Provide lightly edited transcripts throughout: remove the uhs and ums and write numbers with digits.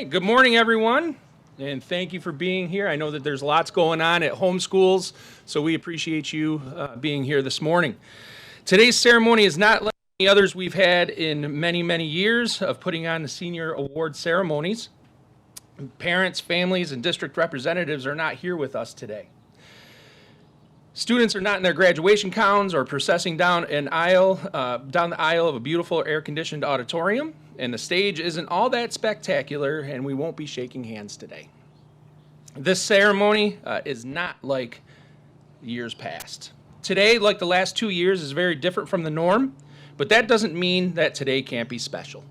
right, good morning, everyone, and thank you for being here. I know that there's lots going on at home schools, so we appreciate you being here this morning. Today's ceremony is not like any others we've had in many, many years of putting on the senior award ceremonies. Parents, families, and district representatives are not here with us today. Students are not in their graduation gowns or processing down the aisle of a beautiful air-conditioned auditorium, and the stage isn't all that spectacular, and we won't be shaking hands today. This ceremony is not like years past. Today, like the last 2 years, is very different from the norm, but that doesn't mean that today can't be special.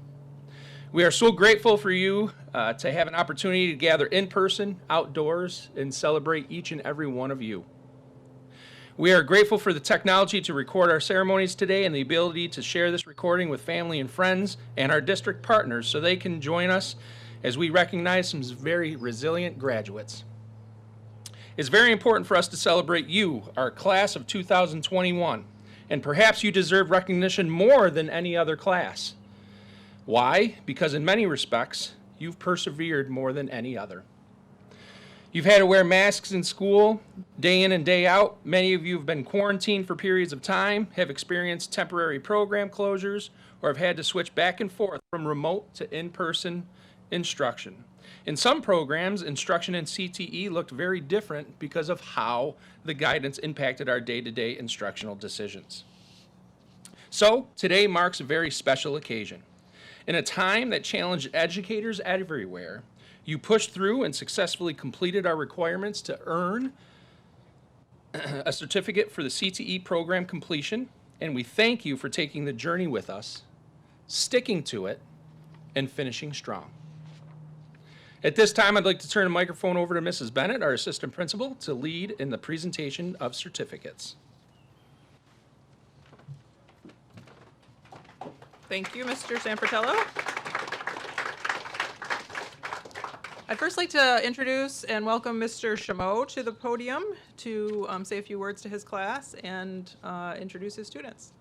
We are so grateful for you to have an opportunity to gather in person, outdoors, and celebrate each and every one of you. We are grateful for the technology to record our ceremonies today and the ability to share this recording with family and friends and our district partners so they can join us as we recognize some very resilient graduates. It's very important for us to celebrate you, our class of 2021, and perhaps you deserve recognition more than any other class. Why? Because in many respects, you've persevered more than any other. You've had to wear masks in school day in and day out. Many of you have been quarantined for periods of time, have experienced temporary program closures, or have had to switch back and forth from remote to in-person instruction. In some programs, instruction in CTE looked very different because of how the guidance impacted our day-to-day instructional decisions. So today marks a very special occasion. In a time that challenged educators everywhere, you pushed through and successfully completed our requirements to earn a certificate for the CTE program completion, and we thank you for taking the journey with us, sticking to it, and finishing strong. At this time, I'd like to turn the microphone over to Mrs. Bennett, our assistant principal, to lead in the presentation of certificates. Thank you, Mr. Sanfratello. I'd first like to introduce and welcome Mr. Chameau to the podium to say a few words to his class and introduce his students.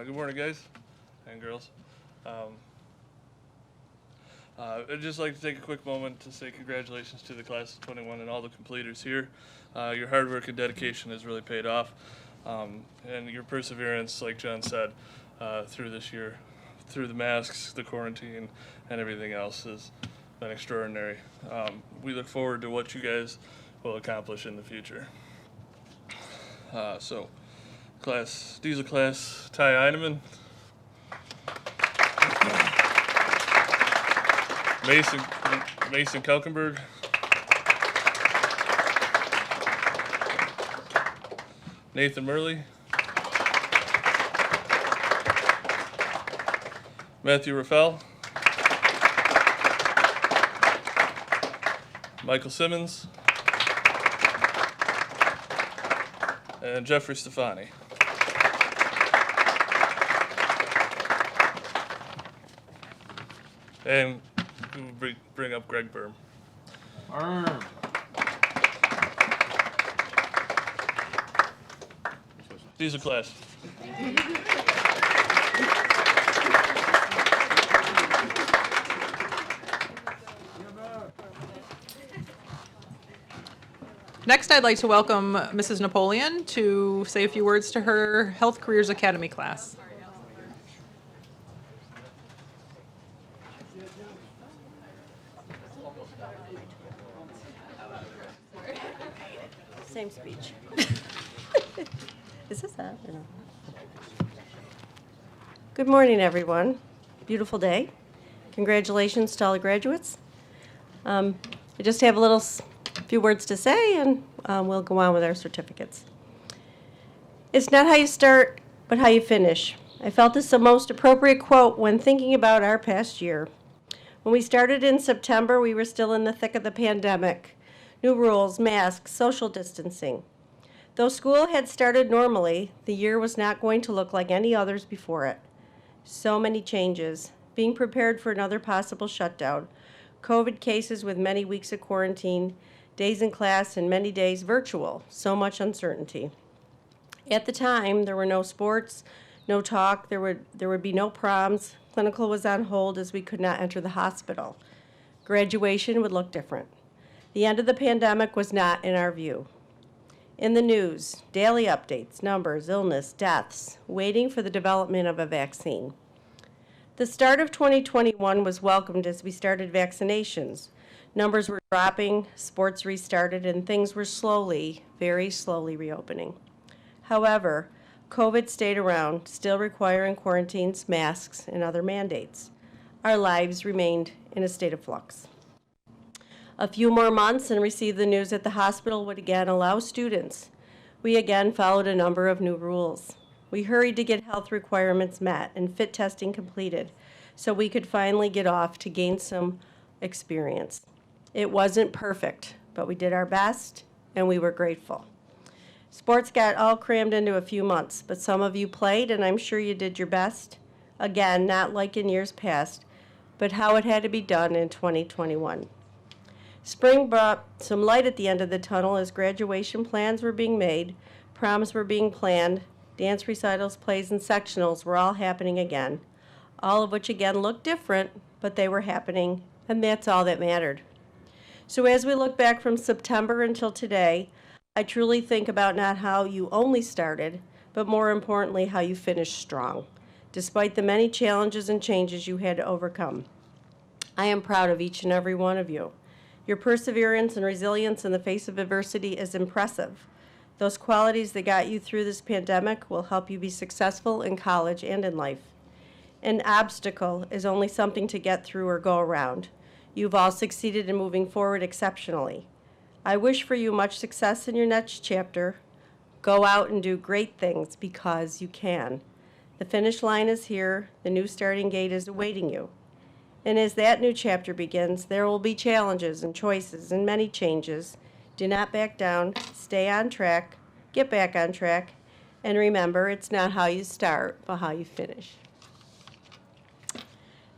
Good morning, guys and girls. I'd just like to take a quick moment to say congratulations to the class of 21 and all the completers here. Your hard work and dedication has really paid off, and your perseverance, like John said, through this year, through the masks, the quarantine, and everything else has been extraordinary. We look forward to what you guys will accomplish in the future. So, class, diesel class, Ty Eineman. Mason Kelkenberg. Nathan Murley. Matthew Raffel. Michael Simmons. And Jeffrey Stefani. And we'll bring up Greg Berm. These are class. Next, I'd like to welcome Mrs. Napoleon to say a few words to her Health Careers Academy class. Same speech. Is this that? Or no? Good morning, everyone. Beautiful day. Congratulations to all the graduates. I just have a few words to say, and we'll go on with our certificates. It's not how you start, but how you finish. I felt this the most appropriate quote when thinking about our past year. When we started in September, we were still in the thick of the pandemic. New rules, masks, social distancing. Though school had started normally, the year was not going to look like any others before it. So many changes. Being prepared for another possible shutdown. COVID cases with many weeks of quarantine, days in class, and many days virtual. So much uncertainty. At the time, there were no sports, no talk, there would be no proms. Clinical was on hold as we could not enter the hospital. Graduation would look different. The end of the pandemic was not in our view. In the news, daily updates, numbers, illness, deaths, waiting for the development of a vaccine. The start of 2021 was welcomed as we started vaccinations. Numbers were dropping, sports restarted, and things were slowly, very slowly reopening. However, COVID stayed around, still requiring quarantines, masks, and other mandates. Our lives remained in a state of flux. A few more months and received the news that the hospital would again allow students. We again followed a number of new rules. We hurried to get health requirements met and fit testing completed so we could finally get off to gain some experience. It wasn't perfect, but we did our best and we were grateful. Sports got all crammed into a few months, but some of you played and I'm sure you did your best. Again, not like in years past, but how it had to be done in 2021. Spring brought some light at the end of the tunnel as graduation plans were being made, proms were being planned, dance recitals, plays, and sectionals were all happening again, all of which again looked different, but they were happening, and that's all that mattered. So as we look back from September until today, I truly think about not how you only started, but more importantly, how you finished strong, despite the many challenges and changes you had to overcome. I am proud of each and every one of you. Your perseverance and resilience in the face of adversity is impressive. Those qualities that got you through this pandemic will help you be successful in college and in life. An obstacle is only something to get through or go around. You've all succeeded in moving forward exceptionally. I wish for you much success in your next chapter. Go out and do great things because you can. The finish line is here. The new starting gate is awaiting you. And as that new chapter begins, there will be challenges and choices and many changes. Do not back down. Stay on track. Get back on track. And remember, it's not how you start, but how you finish.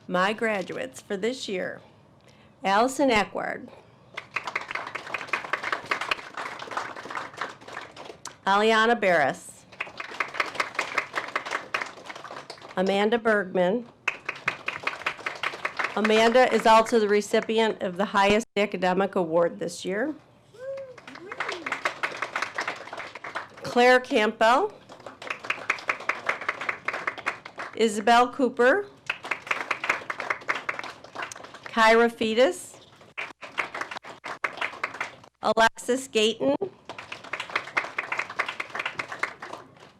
My graduates for this year: Allison Eckward, Aliana Barris, Amanda Bergman. Amanda is also the recipient of the highest academic award this year. Claire Campbell, Isabel Cooper, Kyra Fetus, Alexis Gayton,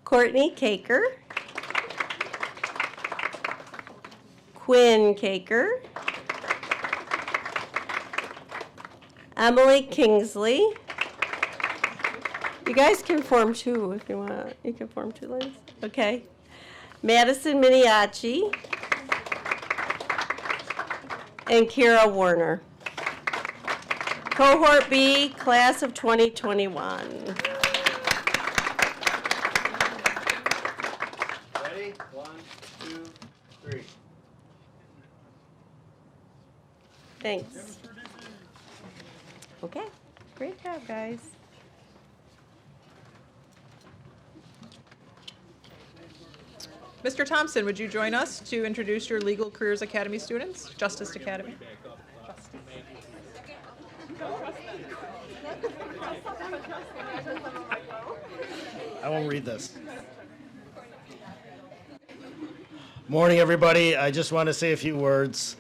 Courtney Caker, Quinn Caker, Emily Kingsley. You guys can form two if you want. You can form two lines. Okay. Madison Miniacci and Kira Warner. Cohort B, class of 2021. Ready? 1, 2, 3. Thanks. Okay, great job, guys. Mr. Thompson, would you join us to introduce your Legal Careers Academy students? Justice Academy. I won't read this. Morning, everybody. I just want to say a few words.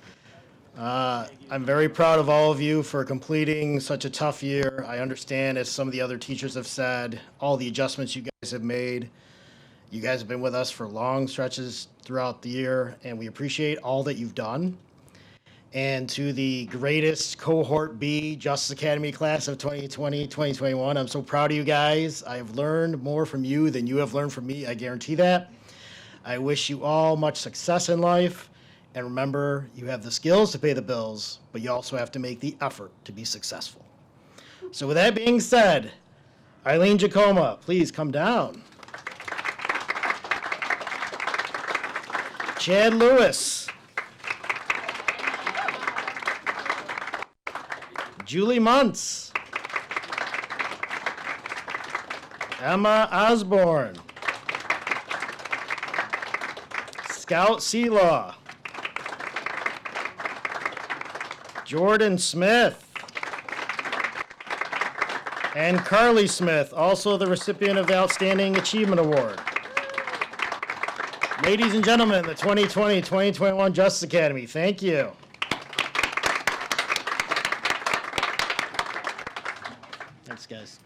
I'm very proud of all of you for completing such a tough year. I understand, as some of the other teachers have said, all the adjustments you guys have made. You guys have been with us for long stretches throughout the year, and we appreciate all that you've done. And to the greatest Cohort B Justice Academy class of 2020-2021, I'm so proud of you guys. I have learned more from you than you have learned from me, I guarantee that. I wish you all much success in life. And remember, you have the skills to pay the bills, but you also have to make the effort to be successful. So with that being said, Eileen Jacoma, please come down. Chad Lewis. Julie Muntz. Emma Osborne. Scout Seelaw. Jordan Smith. And Carly Smith, also the recipient of the Outstanding Achievement Award. Ladies and gentlemen, the 2020-2021 Justice Academy, thank you. Thanks, guys.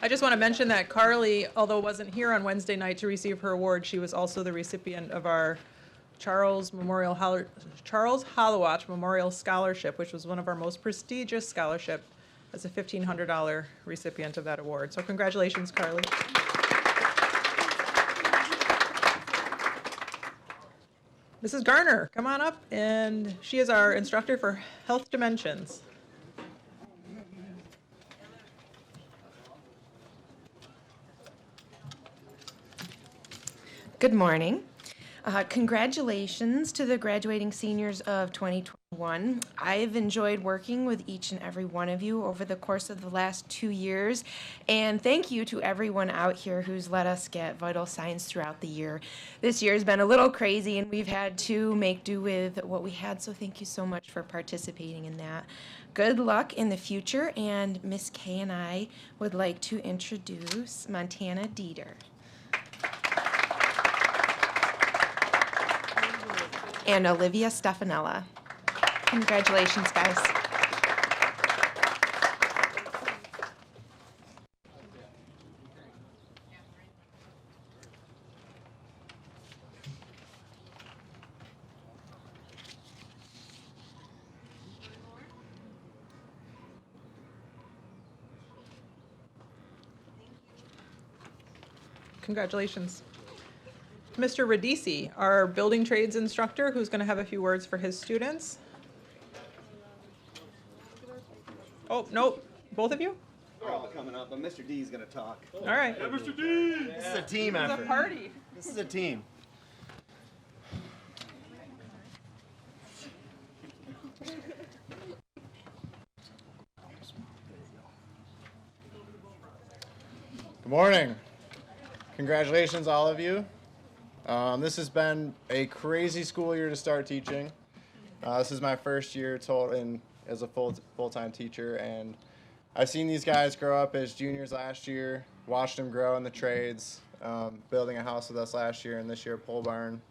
I just want to mention that Carly, although wasn't here on Wednesday night to receive her award, she was also the recipient of our Charles Hollowatch Memorial Scholarship, which was one of our most prestigious scholarship, as a $1,500 recipient of that award. So congratulations, Carly. Mrs. Garner, come on up, and she is our instructor for Health Dimensions. Good morning. Congratulations to the graduating seniors of 2021. I've enjoyed working with each and every one of you over the course of the last 2 years, and thank you to everyone out here who's let us get vital signs throughout the year. This year's been a little crazy, and we've had to make do with what we had, so thank you so much for participating in that. Good luck in the future, and Miss Kay and I would like to introduce Montana Dieter. And Olivia Stefanella. Congratulations, guys. Congratulations. Mr. Radisi, our building trades instructor, who's going to have a few words for his students. Oh, nope, both of you? We're all coming up, but Mr. D is going to talk. All right. Mr. D! This is a team It's a effort. party. This is a team. Good morning. Congratulations, all of you. This has been a crazy school year to start teaching. This is my first year as a full-time teacher, and I've seen these guys grow up as juniors last year, watched them grow in the trades, building a house with us last year, and this year pole barn.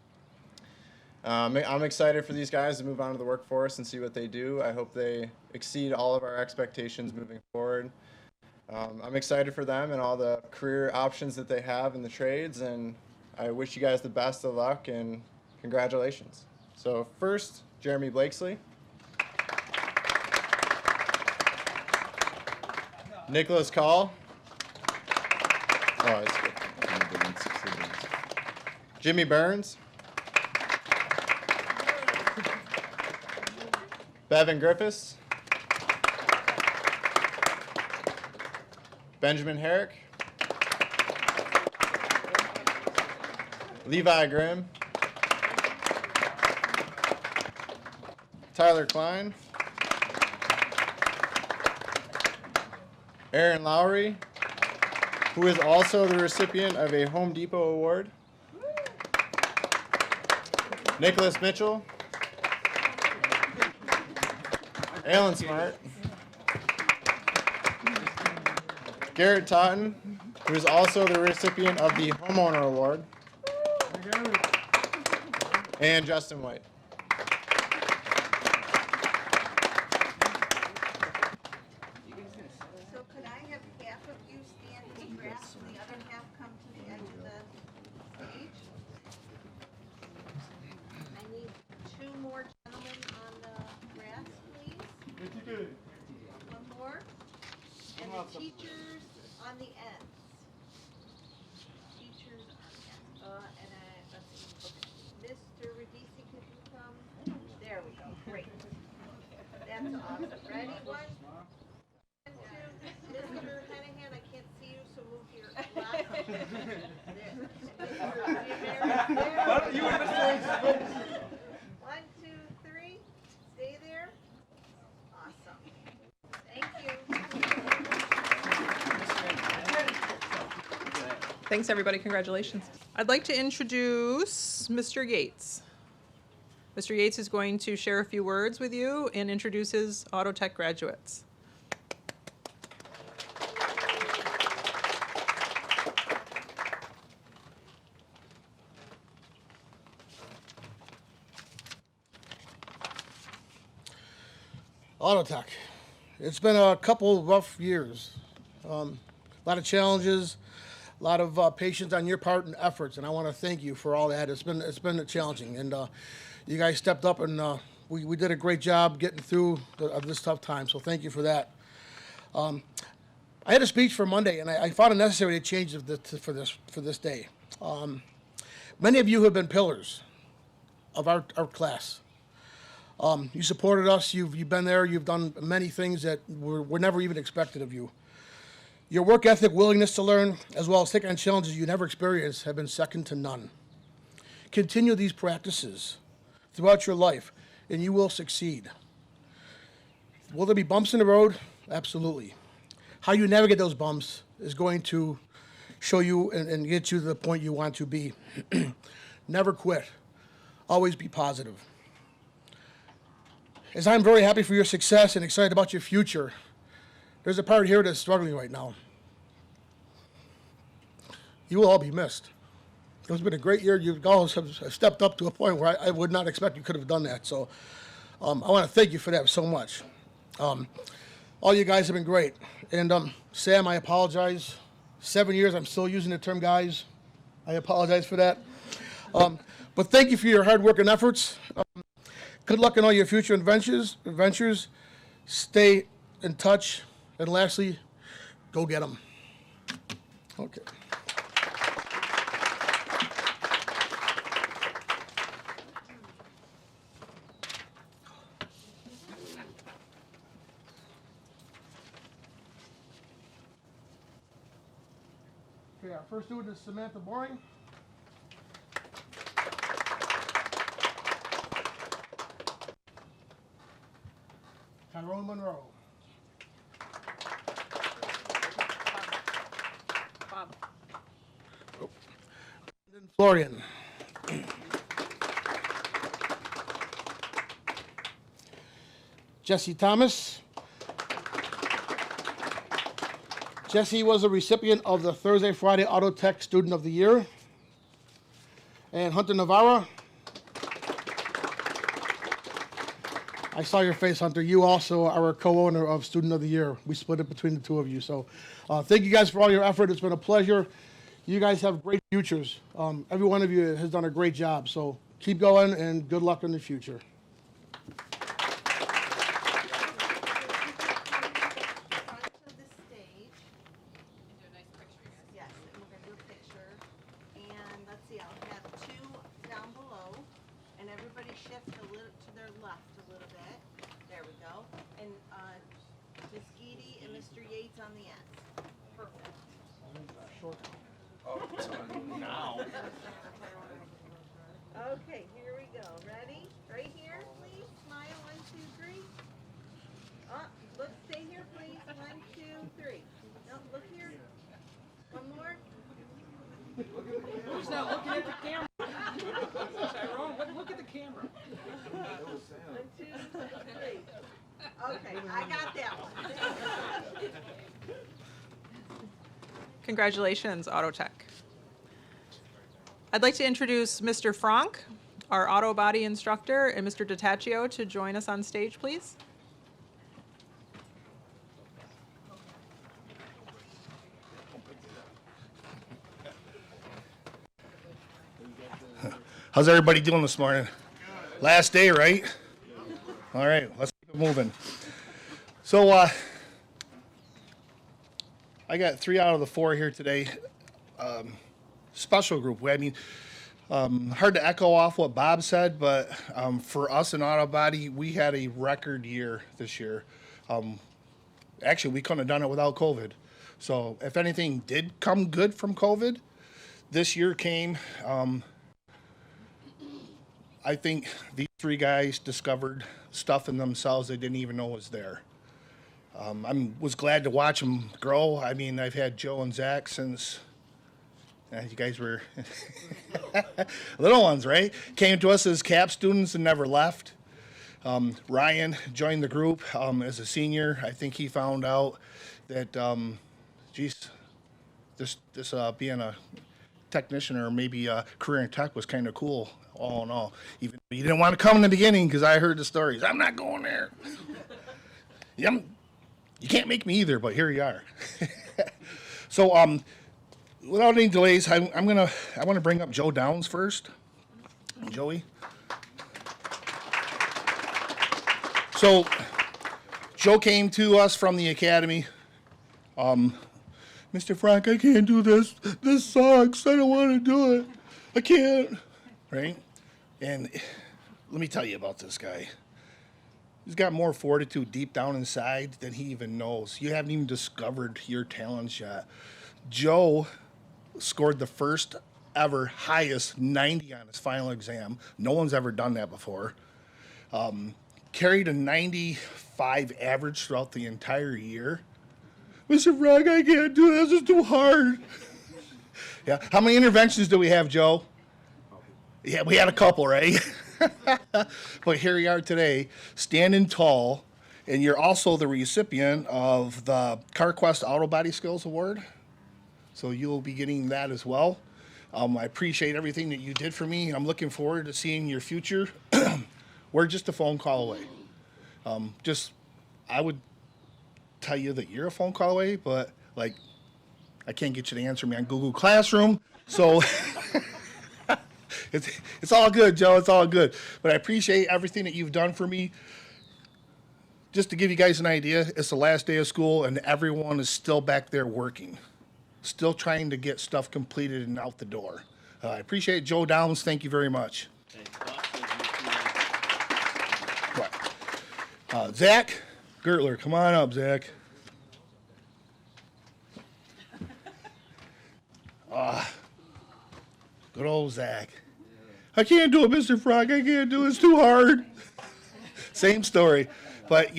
I'm excited for these guys to move on to the workforce and see what they do. I hope they exceed all of our expectations moving forward. I'm excited for them and all the career options that they have in the trades, and I wish you guys the best of luck and congratulations. So first, Jeremy Blakesley. Nicholas Call. Oh, it's good. Jimmy Burns. Bevan Griffiths. Benjamin Herrick. Levi Grimm. Tyler Klein. Aaron Lowry, who is also the recipient of a Home Depot award. Nicholas Mitchell. Alan Smart. Garrett Totten, who is also the recipient of the Homeowner Award. And Justin White. So could I have half of you stand in the grass and the other half come to the edge of the stage? I need 2 more gentlemen on the grass, please. One more. And the teachers on the ends. Teachers on the ends. Let's see. Okay. Mr. Radisi, could you come? There we go. Great. That's awesome. Ready? 1, 2. Mr. Hennigan, I can't see you, so move your left Thanks, everybody. Congratulations. I'd like to introduce Mr. Yates. Mr. Yates is going to share a few words with you and introduce his auto tech graduates. Auto tech. It's been a couple rough years. A lot of challenges, a lot of patience on your part and efforts, and I want to thank you for all that. It's been challenging, and you guys stepped up, and we did a great job getting through this tough time. So thank you for that. I had a speech for Monday, and I found it necessary to change for this day. Many of you have been pillars of our class. You supported us. You've been there. You've done many things that were never even expected of you. Your work ethic, willingness to learn, as well as taking on challenges you never experienced, have been second to none. Continue these practices throughout your life, and you will succeed. Will there be bumps in the road? Absolutely. How you navigate those bumps is going to show you and get you to the point you want to be. Never quit. Always be positive. As I'm very happy for your success and excited about your future, there's a part here that's struggling right now. You will all be missed. It's been a great year. You all have stepped up to a point where I would not expect you could have done that. So I want to thank you for that so much. All you guys have been great. And Sam, I apologize. 7 years, I'm still using the term guys. I apologize for that. But thank you for your hard work and efforts. Good luck in all your future adventures. Stay in touch. And lastly, go get them. Okay. Okay, our first student is Samantha Boring. Tyrone Monroe. Bob. Florian. Jesse Thomas. Jesse was a recipient of the Thursday, Friday Auto Tech Student of the Year. And Hunter Navarra. I saw your face, Hunter. You also are a co-owner of Student of the Year. We split it between the two of you. So thank you guys for all your effort. It's been a pleasure. You guys have great futures. Every one of you has done a great job. So keep going and good luck in the future. Front of the stage. Yes, and we're gonna do a picture. And let's see, I'll have two down below, and everybody shift a little to their left a little bit. There we go. And Ms. Geedy and Mr. Yates on the end. Perfect. Okay, here we go. Ready? Right here, please. Smile. 1, 2, 3. Look, stay here, please. 1, 2, 3. No, look here. One more. Who's not looking at the camera? Tyrone, look at the camera. 1, 2, 3. Okay, I got that one. Congratulations, Auto Tech. I'd like to introduce Mr. Franck, our auto body instructor, and Mr. DiTaccio to join us on stage, please. How's everybody doing this morning? Last day, right? All right, let's keep it moving. So I got 3 out of the 4 here today. Special group. I mean, hard to echo off what Bob said, but for us in auto body, we had a record year this year. Actually, we couldn't have done it without COVID. So if anything did come good from COVID, this year came. I think these 3 guys discovered stuff in themselves they didn't even know was there. I was glad to watch them grow. I mean, I've had Joe and Zach since You guys were little ones, right? Came to us as CAP students and never left. Ryan joined the group as a senior. I think he found out that, geez, this being a technician or maybe a career in tech was kind of cool. All in all, even though you didn't want to come in the beginning because I heard the stories. I'm not going there. Yeah, you can't make me either, but here you are. So, without any delays, I want to bring up Joe Downs first. Joey. So, Joe came to us from the academy. Mr. Frank, I can't do this. This sucks. I don't want to do it. I can't. Right? And let me tell you about this guy. He's got more fortitude deep down inside than he even knows. You haven't even discovered your talents yet. Joe scored the first ever highest 90 on his final exam. No one's ever done that before. Carried a 95 average throughout the entire year. Mr. Frank, I can't do this. It's too hard. Yeah. How many interventions do we have, Joe? Yeah, we had a couple, right? But here you are today, standing tall, and you're also the recipient of the CarQuest Auto Body Skills Award. So you'll be getting that as well. I appreciate everything that you did for me, and I'm looking forward to seeing your future. We're just a phone call away. I would tell you that you're a phone call away, but like, I can't get you to answer me on Google Classroom, so it's all good, Joe. It's all good. But I appreciate everything that you've done for me. Just to give you guys an idea, it's the last day of school, and everyone is still back there working, still trying to get stuff completed and out the door. I appreciate it. Joe Downs, thank you very much. Zach Gertler, come on up, Zach. Good old Zach. I can't do it, Mr. Frog. I can't do it. It's too hard. Same story. But,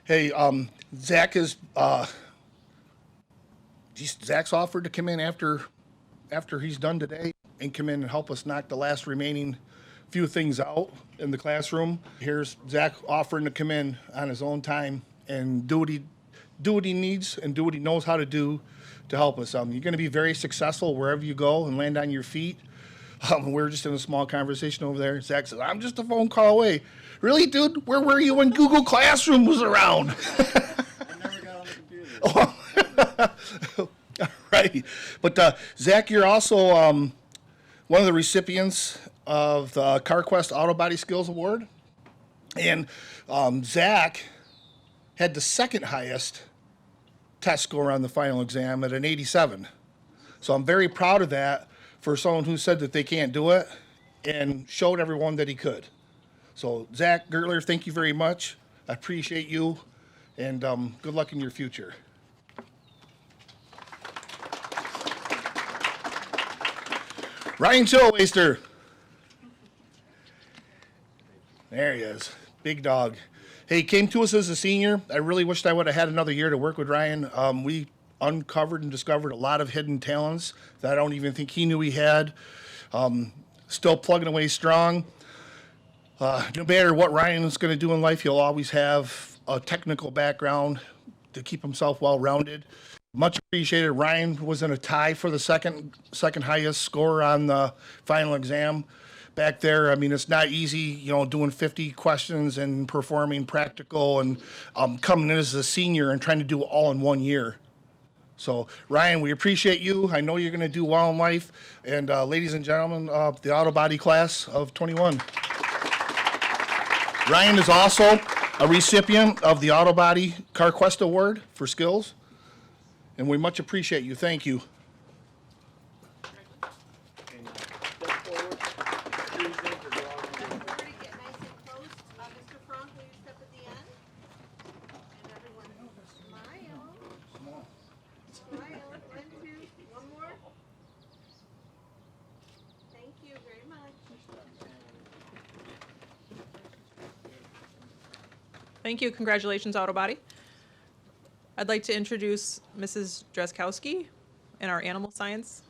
hey, Zach is, Zach's offered to come in after he's done today and come in and help us knock the last remaining few things out in the classroom. Here's Zach offering to come in on his own time and do what he needs and do what he knows how to do to help us. You're going to be very successful wherever you go and land on your feet. We're just in a small conversation over there. Zach says, I'm just a phone call away. Really, dude? Where were you when Google Classroom was around? I never got on the computer. All right. But, Zach, you're also one of the recipients of the CarQuest Auto Body Skills Award. And Zach had the second highest test score on the final exam at an 87. So I'm very proud of that for someone who said that they can't do it and showed everyone that he could. So Zach Gertler, thank you very much. I appreciate you, and good luck in your future. Ryan Chillwaster. There he is, big dog. Hey, came to us as a senior. I really wished I would have had another year to work with Ryan. We uncovered and discovered a lot of hidden talents that I don't even think he knew he had. Still plugging away strong. No matter what Ryan is going to do in life, he'll always have a technical background to keep himself well-rounded. Much appreciated. Ryan was in a tie for the second highest score on the final exam back there. I mean, it's not easy, doing 50 questions and performing practical and coming in as a senior and trying to do it all in 1 year. So, Ryan, we appreciate you. I know you're going to do well in life. And ladies and gentlemen, the auto body class of 21. Ryan is also a recipient of the Auto Body CarQuest Award for skills. And we much appreciate you. Thank you. Thank you. Congratulations, Auto Body. I'd like to introduce Mrs. Dreskowski in our animal science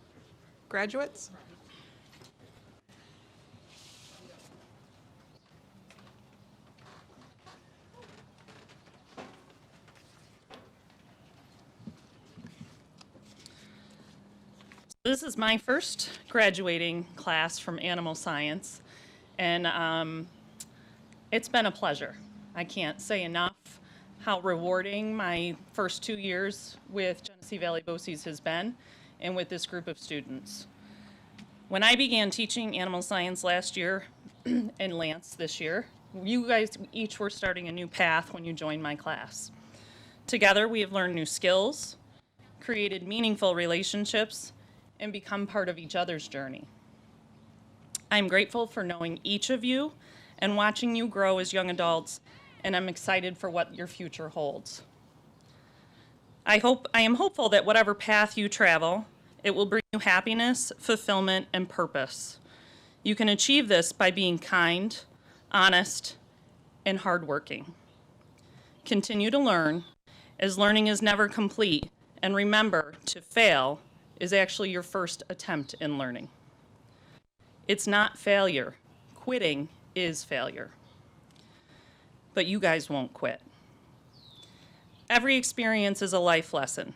graduates. This is my first graduating class from animal science, and it's been a pleasure. I can't say enough how rewarding my first 2 years with Genesee Valley BOCES has been, and with this group of students. When I began teaching animal science last year, and Lance this year, you guys each were starting a new path when you joined my class. Together, we have learned new skills, created meaningful relationships, and become part of each other's journey. I'm grateful for knowing each of you and watching you grow as young adults, and I'm excited for what your future holds. I am hopeful that whatever path you travel, it will bring you happiness, fulfillment, and purpose. You can achieve this by being kind, honest, and hardworking. Continue to learn, as learning is never complete, and remember, to fail is actually your first attempt in learning. It's not failure. Quitting is failure. But you guys won't quit. Every experience is a life lesson.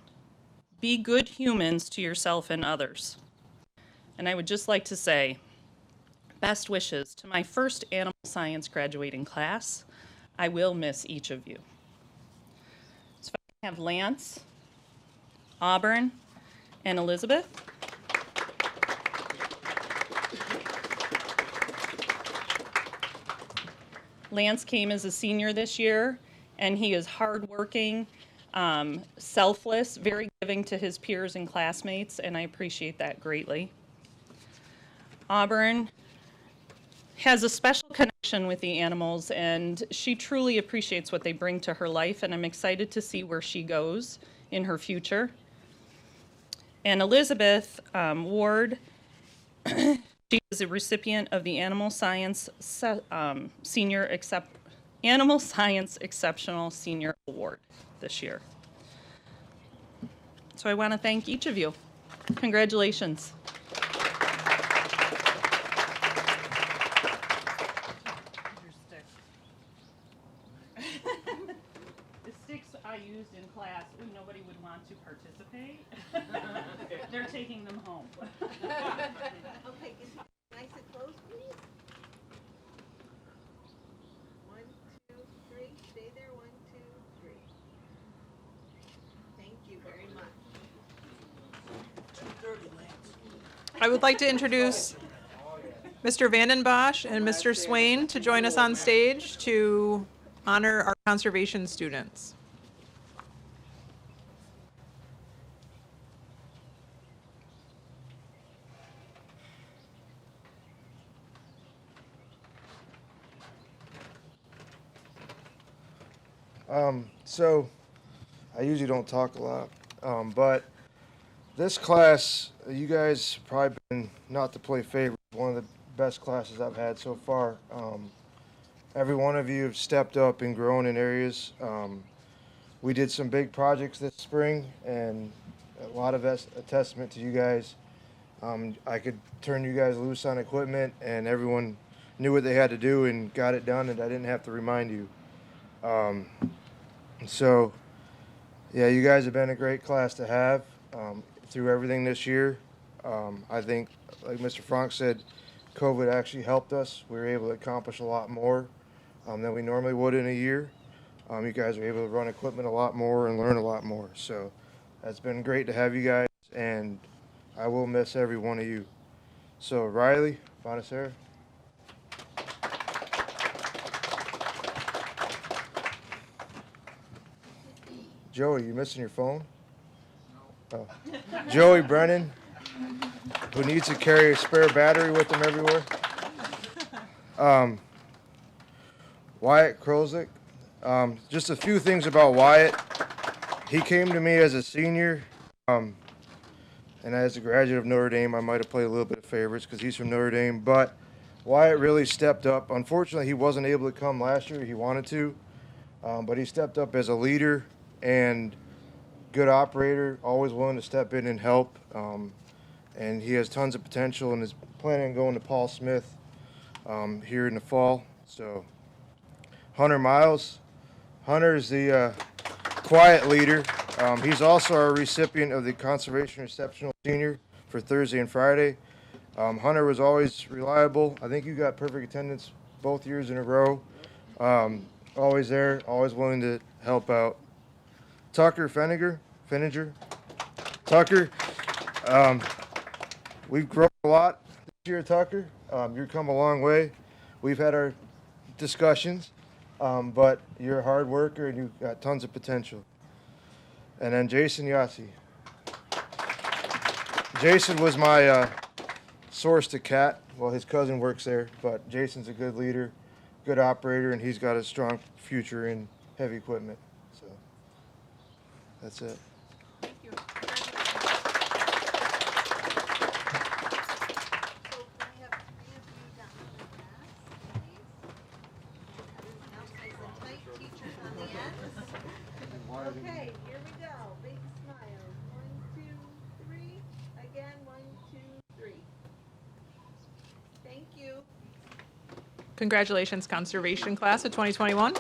Be good humans to yourself and others. And I would just like to say, best wishes to my first animal science graduating class. I will miss each of you. So if I have Lance, Auburn, and Elizabeth. Lance came as a senior this year, and he is hardworking, selfless, very giving to his peers and classmates, and I appreciate that greatly. Auburn has a special connection with the animals, and she truly appreciates what they bring to her life, and I'm excited to see where she goes in her future. And Elizabeth Ward, she is a recipient of the Animal Science Exceptional Senior Award this year. So I want to thank each of you. Congratulations. The sticks I used in class, nobody would want to participate. They're taking them home. Okay, get nice and close, please. 1, 2, 3. Stay there. 1, 2, 3. Thank you very much. I would like to introduce Mr. Vanden Bosch and Mr. Swain to join us on stage to honor our conservation students. So I usually don't talk a lot, but this class, you guys probably been, not to play favorites, one of the best classes I've had so far. Every one of you have stepped up and grown in areas. We did some big projects this spring, and a lot of that's a testament to you guys. I could turn you guys loose on equipment, and everyone knew what they had to do and got it done, and I didn't have to remind you. So, yeah, you guys have been a great class to have through everything this year. I think, like Mr. Frank said, COVID actually helped us. We were able to accomplish a lot more than we normally would in a year. You guys are able to run equipment a lot more and learn a lot more. So it's been great to have you guys, and I will miss every one of you. So Riley, Bonacera. Joey, you missing your phone? No. Oh. Joey Brennan, who needs to carry a spare battery with him everywhere. Wyatt Krolzik. Just a few things about Wyatt. He came to me as a senior, and as a graduate of Notre Dame, I might have played a little bit of favorites because he's from Notre Dame, but Wyatt really stepped up. Unfortunately, he wasn't able to come last year. He wanted to, but he stepped up as a leader and good operator, always willing to step in and help. and he has tons of potential and is planning on going to Paul Smith here in the fall. So Hunter Miles. Hunter is the quiet leader. He's also a recipient of the Conservation Exceptional Senior for Thursday and Friday. Hunter was always reliable. I think you got perfect attendance both years in a row. Always there, always willing to help out. Tucker Feniger. Tucker, we've grown a lot this year, Tucker. You've come a long way. We've had our discussions, but you're a hard worker and you've got tons of potential. And then Jason Yassi. Jason was my source to CAT. Well, his cousin works there, but Jason's a good leader, good operator, and he's got a strong future in heavy equipment. So that's it. Thank you. So can I have 3 of you down in the grass, please? Everyone else nice and tight, teachers on the ends. Okay, here we go. Big smiles. 1, 2, 3. Again, 1, 2, 3. Thank you. Congratulations, conservation class of 2021.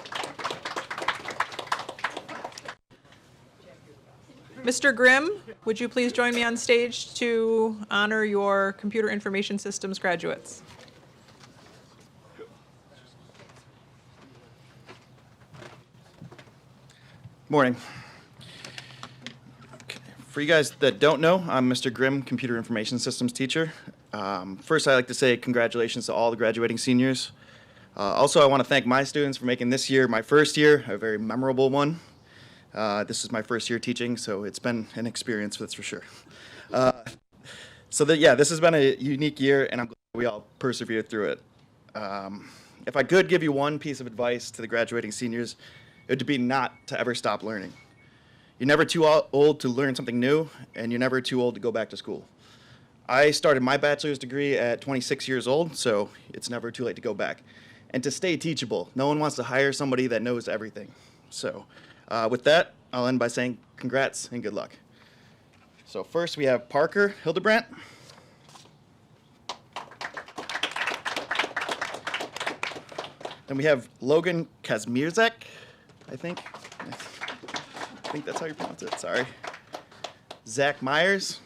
Mr. Grimm, would you please join me on stage to honor your computer information systems graduates? Morning. Okay. For you guys that don't know, I'm Mr. Grimm, Computer Information Systems teacher. First, I'd like to say congratulations to all the graduating seniors. Also, I want to thank my students for making this year, my first year, a very memorable one. This is my first year teaching, so it's been an experience, that's for sure. This has been a unique year, and I'm glad we all persevered through it. If I could give you one piece of advice to the graduating seniors, it would be not to ever stop learning. You're never too old to learn something new, and you're never too old to go back to school. I started my bachelor's degree at 26 years old, so it's never too late to go back. And to stay teachable. No one wants to hire somebody that knows everything. So with that, I'll end by saying congrats and good luck. So first we have Parker Hildebrandt. Then we have Logan Kazmierzak, I think that's how you pronounce it, sorry. Zach Myers.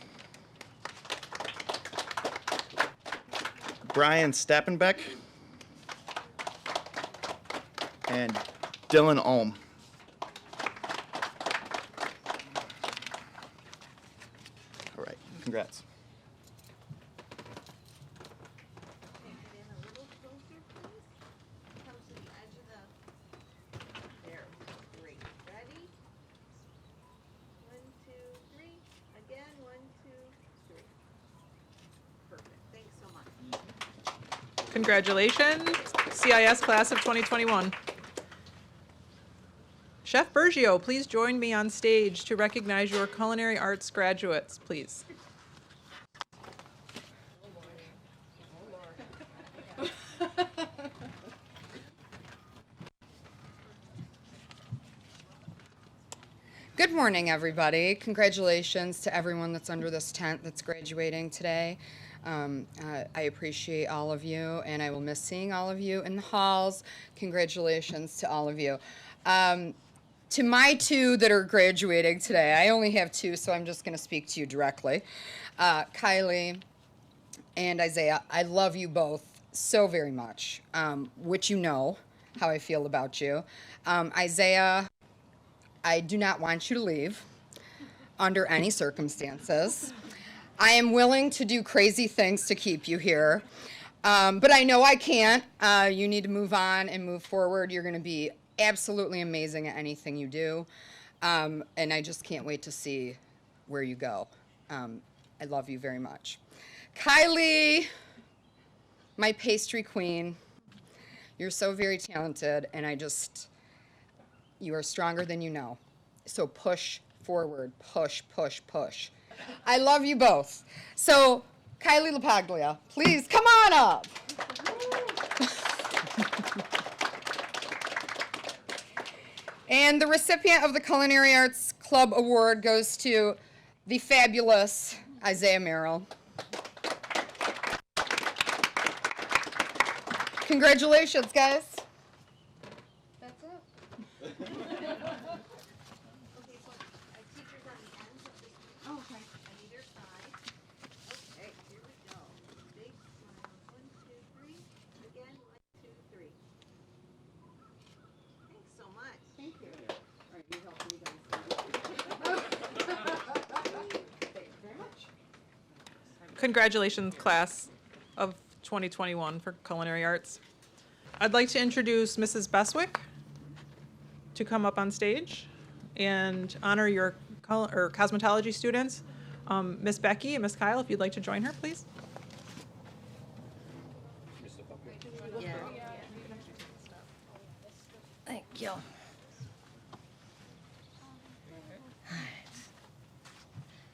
Brian Stappenbeck. And Dylan Ulm. All right, congrats. Get in a little closer, please. Come to the edge of the. There. Great. Ready? 1, 2, 3. Again. 1, 2, 3. Perfect. Thanks so much. Congratulations, CIS class of 2021. Chef Bergio, please join me on stage to recognize your culinary arts graduates, please. Good morning, everybody. Congratulations to everyone that's under this tent that's graduating today. I appreciate all of you, and I will miss seeing all of you in the halls. Congratulations to all of you. To my 2 that are graduating today, I only have 2, so I'm just going to speak to you directly. Kylie and Isaiah, I love you both so very much, which you know how I feel about you. Isaiah, I do not want you to leave under any circumstances. I am willing to do crazy things to keep you here, but I know I can't. You need to move on and move forward. You're going to be absolutely amazing at anything you do, and I just can't wait to see where you go. I love you very much. Kylie, my pastry queen, you're so very talented, and you are stronger than you know. So push forward, push, push, push. I love you both. So Kylie LaPaglia, please come on up. And the recipient of the Culinary Arts Club Award goes to the fabulous Isaiah Merrill. Congratulations, guys. That's it. Okay, so teachers on the ends of this. Oh, okay. On either side. Okay, here we go. Big smile. 1, 2, 3. Again, 1, 2, 3. Thanks so much. Thank you. All right, you help me guys. Thank you very much. Congratulations, class of 2021 for culinary arts. I'd like to introduce Mrs. Beswick to come up on stage and honor your cosmetology students. Miss Becky and Miss Kyle, if you'd like to join her, please. Thank you.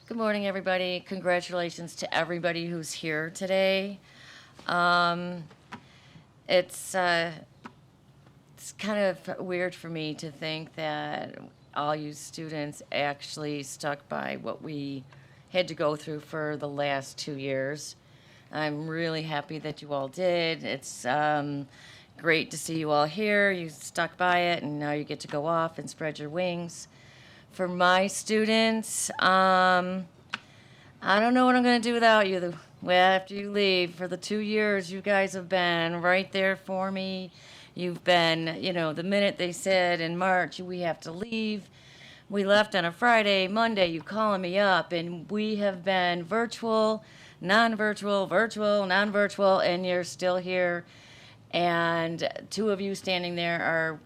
Good morning, everybody. Congratulations to everybody who's here today. It's kind of weird for me to think that all you students actually stuck by what we had to go through for the last 2 years. I'm really happy that you all did. It's great to see you all here. You stuck by it, and now you get to go off and spread your wings. For my students, I don't know what I'm going to do without you after you leave. For the 2 years, you guys have been right there for me. You've been, the minute they said in March, we have to leave, we left on a Friday, Monday, you calling me up, and we have been virtual, non-virtual, virtual, non-virtual, and you're still here. And 2 of you standing there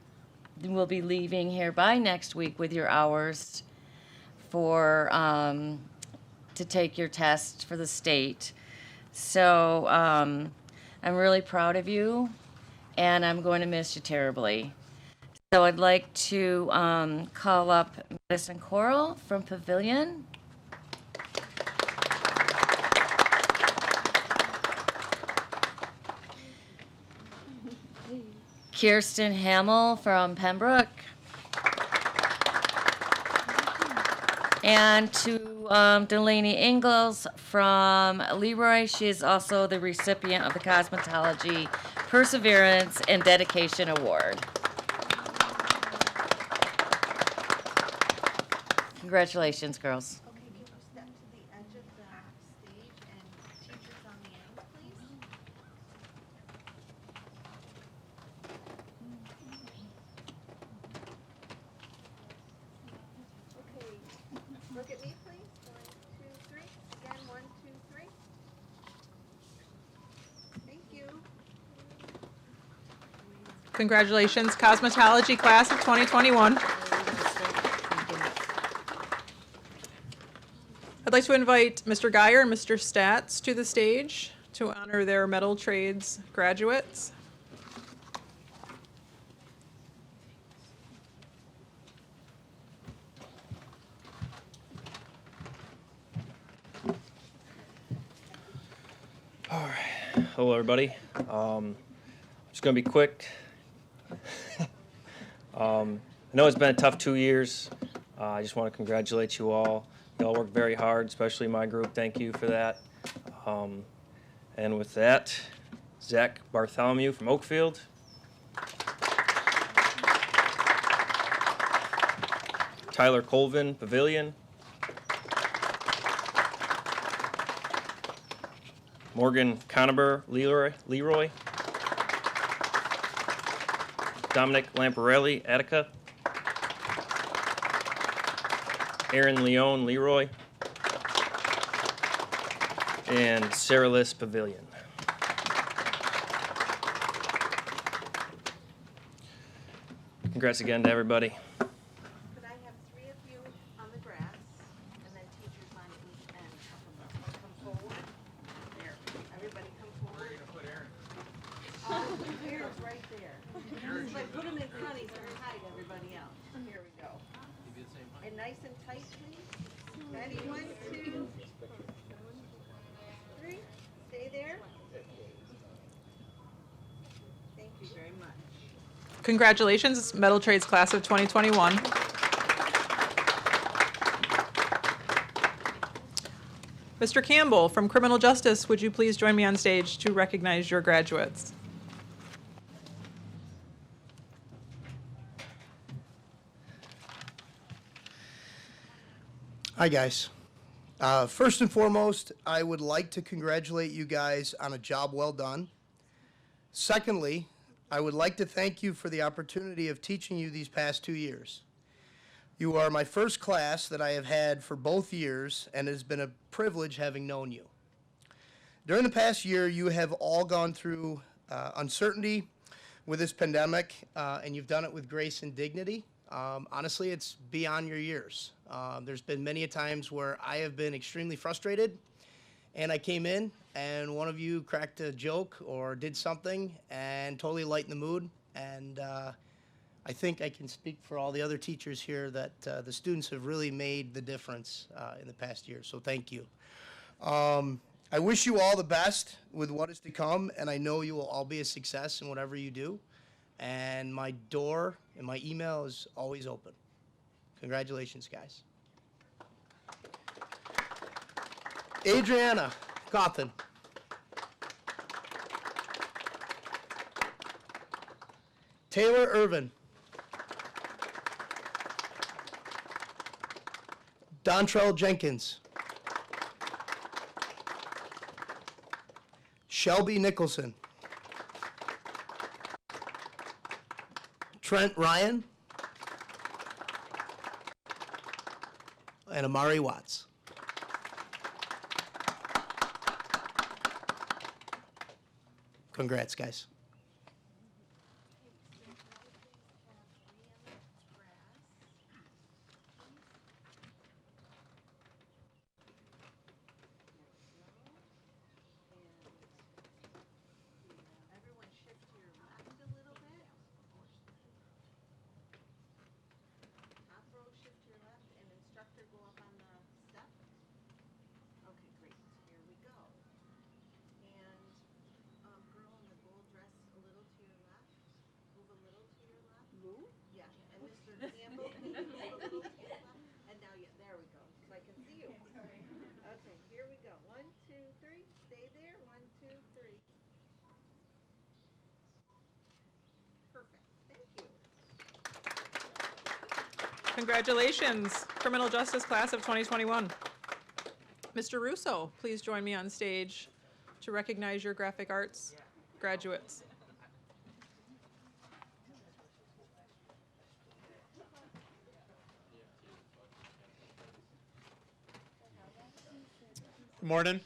will be leaving here by next week with your hours for to take your test for the state. So I'm really proud of you, and I'm going to miss you terribly. So I'd like to call up Madison Coral from Pavilion. Kirsten Hamill from Pembroke. And to Delaney Ingalls from Leroy. She is also the recipient of the Cosmetology Perseverance and Dedication Award. Congratulations, girls. Okay, can you step to the edge of the stage and teachers on the ends, please? Okay, look at me, please. 1, 2, 3. Again, 1, 2, 3. Thank you. Congratulations, cosmetology class of 2021. I'd like to invite Mr. Geyer and Mr. Stats to the stage to honor their metal trades graduates. All right. Hello, everybody. Just going to be quick. I know it's been a tough 2 years. I just want to congratulate you all. You all worked very hard, especially my group. Thank you for that. And with that, Zach Bartholomew from Oakfield. Tyler Colvin, Pavilion. Morgan Conover, Leroy. Dominic Lamparelli, Attica. Aaron Leone, Leroy. And Sarah Liss, Pavilion. Congrats again to everybody. Could I have 3 of you on the grass, and then teachers on each end? Come forward. There. Everybody come forward. Where are you going to put Aaron? Aaron's right there. But put him in front, he's going to hide everybody else. Here we go. And nice and tight, please. Ready? 1, 2, 3. Stay there. Thank you very much. Congratulations, metal trades class of 2021. Mr. Campbell from Criminal Justice, would you please join me on stage to recognize your graduates? Hi, guys. First and foremost, I would like to congratulate you guys on a job well done. Secondly, I would like to thank you for the opportunity of teaching you these past 2 years. You are my first class that I have had for both years, and it has been a privilege having known you. During the past year, you have all gone through uncertainty with this pandemic, and you've done it with grace and dignity. Honestly, it's beyond your years. There's been many a times where I have been extremely frustrated, and I came in, and one of you cracked a joke or did something and totally lightened the mood. And I think I can speak for all the other teachers here that the students have really made the difference in the past year. So thank you. I wish you all the best with what is to come, and I know you will all be a success in whatever you do. And my door and my email is always open. Congratulations, guys. Adriana Cawthon. Taylor Irvin. Dontrell Jenkins. Shelby Nicholson. Trent Ryan. And Amari Watts. Congrats, guys. Everyone shift to your left a little bit. Top row shift to your left, and instructor go up on the step. Okay, great. Here we go. And girl in the gold dress a little to your left. Move a little to your left. Move? Yeah. And Mr. Campbell, can you move a little to your left? And now, yeah, there we go. So I can see you. Okay, here we go. 1, 2, 3. Stay there. 1, 2, 3. Perfect. Thank you. Congratulations, Criminal Justice Class of 2021. Mr. Russo, please join me on stage to recognize your graphic arts graduates. Good morning.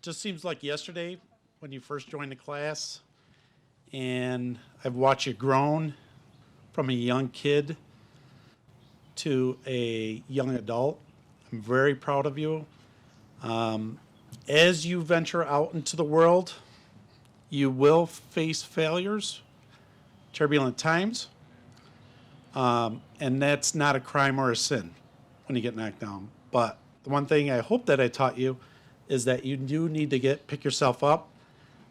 Just seems like yesterday when you first joined the class, and I've watched you grown from a young kid to a young adult. I'm very proud of you. As you venture out into the world, you will face failures, turbulent times, and that's not a crime or a sin when you get knocked down. But the one thing I hope that I taught you is that you do need to pick yourself up,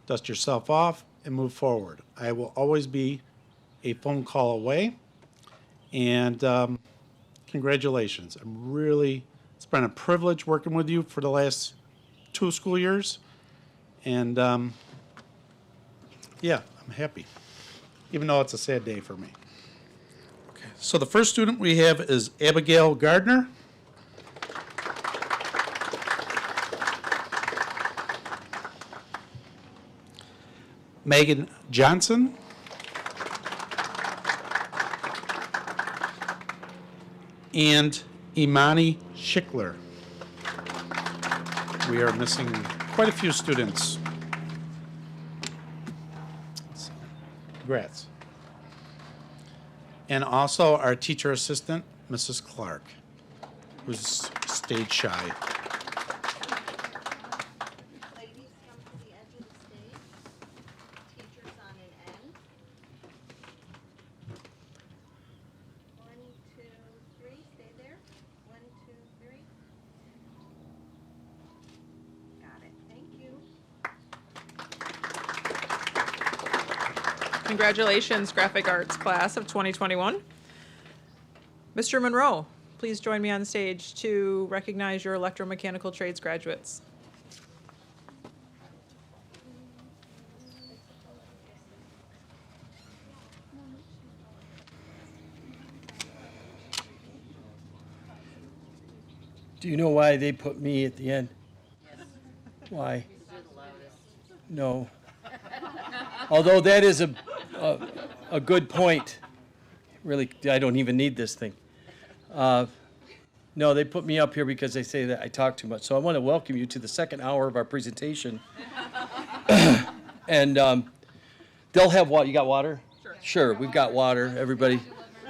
dust yourself off, and move forward. I will always be a phone call away. And congratulations. It's been a privilege working with you for the last 2 school years. And yeah, I'm happy, even though it's a sad day for me. Okay, so the first student we have is Abigail Gardner. Megan Johnson. And Imani Schickler. We are missing quite a few students. Congrats. And also our teacher assistant, Mrs. Clark, who's stayed shy. Ladies, come to the edge of the stage. Teachers on an end. 1, 2, 3. Stay there. 1, 2, 3. Got it. Thank you. Congratulations, Graphic Arts Class of 2021. Mr. Monroe, please join me on stage to recognize your electromechanical trades graduates. Do you know why they put me at the end? Why? No. Although that is a good point. Really, I don't even need this thing. No, they put me up here because they say that I talk too much. So I want to welcome you to the second hour of our presentation. And they'll have water. You got water? Sure, we've got water, everybody.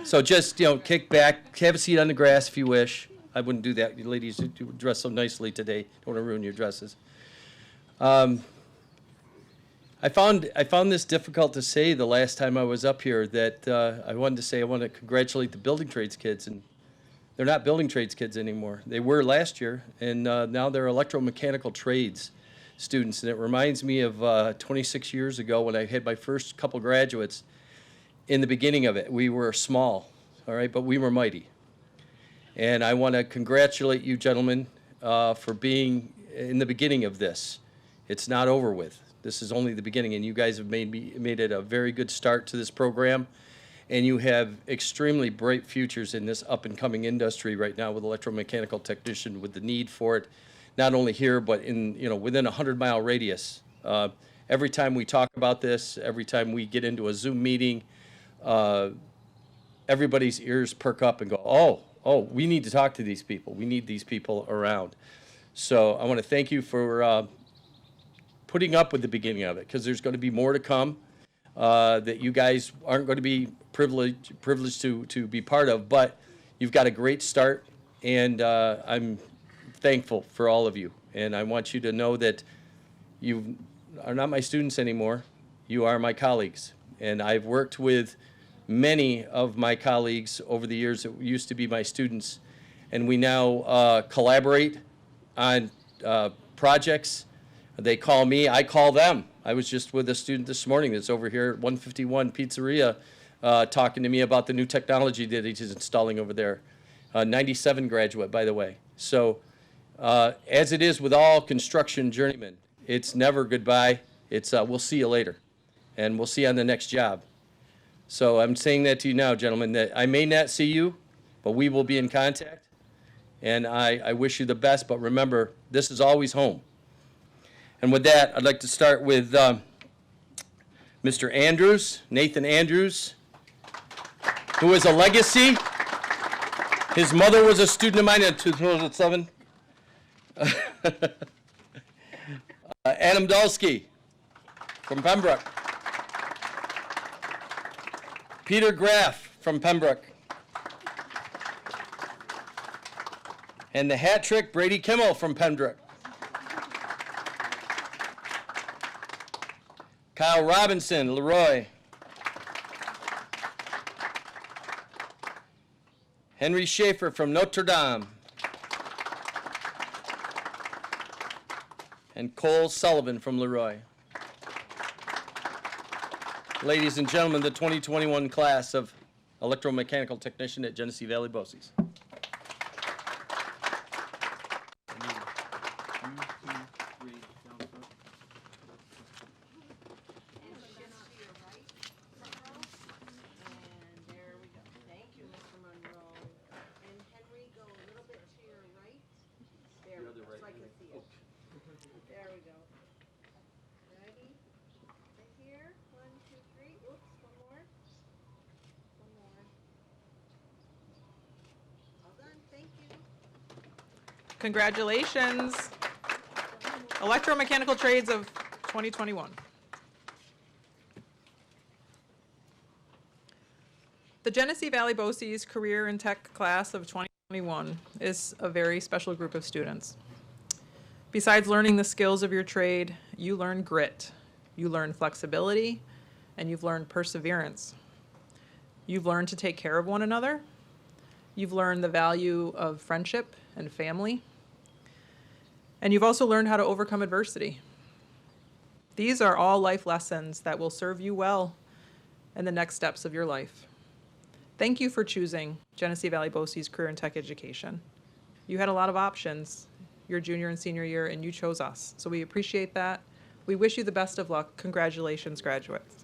So just, kick back, have a seat on the grass if you wish. I wouldn't do that. You ladies do dress so nicely today. Don't want to ruin your dresses. I found this difficult to say the last time I was up here, that I wanted to say I want to congratulate the building trades kids, and they're not building trades kids anymore. They were last year, and now they're electromechanical trades students. And it reminds me of 26 years ago when I had my first couple graduates. In the beginning of it, we were small, all right, but we were mighty. And I want to congratulate you gentlemen for being in the beginning of this. It's not over with. This is only the beginning, and you guys have made it a very good start to this program. And you have extremely bright futures in this up-and-coming industry right now with electromechanical technician, with the need for it, not only here, but in, within a 100-mile radius. Every time we talk about this, every time we get into a Zoom meeting, everybody's ears perk up and go, oh, we need to talk to these people. We need these people around. So I want to thank you for putting up with the beginning of it, because there's going to be more to come that you guys aren't going to be privileged to be part of, but you've got a great start, and I'm thankful for all of you. And I want you to know that you are not my students anymore. You are my colleagues. And I've worked with many of my colleagues over the years that used to be my students, and we now collaborate on projects. They call me, I call them. I was just with a student this morning that's over here at 151 Pizzeria talking to me about the new technology that he's installing over there. 97 graduate, by the way. So as it is with all construction journeymen, it's never goodbye. It's we'll see you later, and we'll see you on the next job. So I'm saying that to you now, gentlemen, that I may not see you, but we will be in contact. And I wish you the best, but remember, this is always home. And with that, I'd like to start with Mr. Andrews, Nathan Andrews, who is a legacy. His mother was a student of mine in 2007. Adam Dolsky from Pembroke. Peter Graff from Pembroke. And the hat trick, Brady Kimmel from Pembroke. Kyle Robinson, Leroy. Henry Schaefer from Notre Dame. And Cole Sullivan from Leroy. Ladies and gentlemen, the 2021 class of electromechanical technician at Genesee Valley BOCES. Congratulations. Electromechanical trades of 2021. The Genesee Valley BOCES Career and Tech class of 2021 is a very special group of students. Besides learning the skills of your trade, you learn grit, you learn flexibility, and you've learned perseverance. You've learned to take care of one another. You've learned the value of friendship and family. And you've also learned how to overcome adversity. These are all life lessons that will serve you well in the next steps of your life. Thank you for choosing Genesee Valley BOCES Career and Tech Education. You had a lot of options your junior and senior year, and you chose us. So we appreciate that. We wish you the best of luck. Congratulations, graduates.